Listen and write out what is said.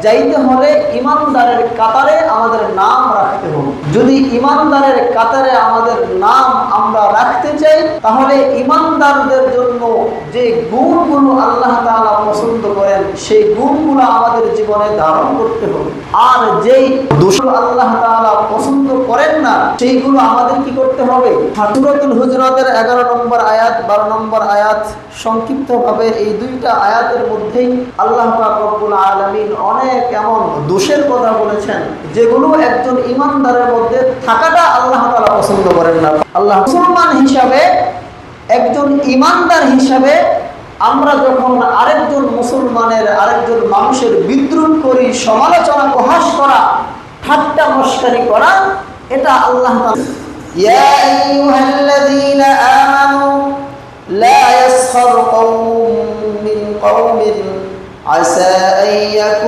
যাইতে হলে ইমানদারের কাতারে আমাদের নাম রাখতে হবে। যদি ইমানদারের কাতারে আমাদের নাম আমরা রাখতে চাই, তাহলে ইমানদারদের জন্য যে গুণগুলো আল্লাহ তাআলা পছন্দ করেন সেই গুণগুলো আমাদের জীবনে ধারণ করতে হবে। আর যেই দোষগুলো আল্লাহ তাআলা পছন্দ করেন না সেইগুলো আমাদের কি করতে হবে। সূরাতুল হুজুরাতের 11 নম্বর আয়াত 12 নম্বর আয়াত সংক্ষিপ্তভাবে এই দুইটা আয়াতের মধ্যেই আল্লাহ পাক রব্বুল আলামিন অনেক এমন দোষের কথা বলেছেন যেগুলো একজন ইমানদারের মধ্যে থাকাটা আল্লাহ তাআলা পছন্দ করেন না। আল্লাহ মুসলমান হিসাবে, একজন ইমানদার হিসাবে আমরা যখন আরেকজন মুসলমানের, আরেকজন মানুষের বিদ্রুপ করি, সমালোচনা প্রহাস করা, ঠাট্টা মশকারি করা, এটা আল্লাহ তাআলা ইয়া আইয়ুহাল্লাযীনা আমানু লা ইয়াসখার কওমুম মিন কওমিন আসা আন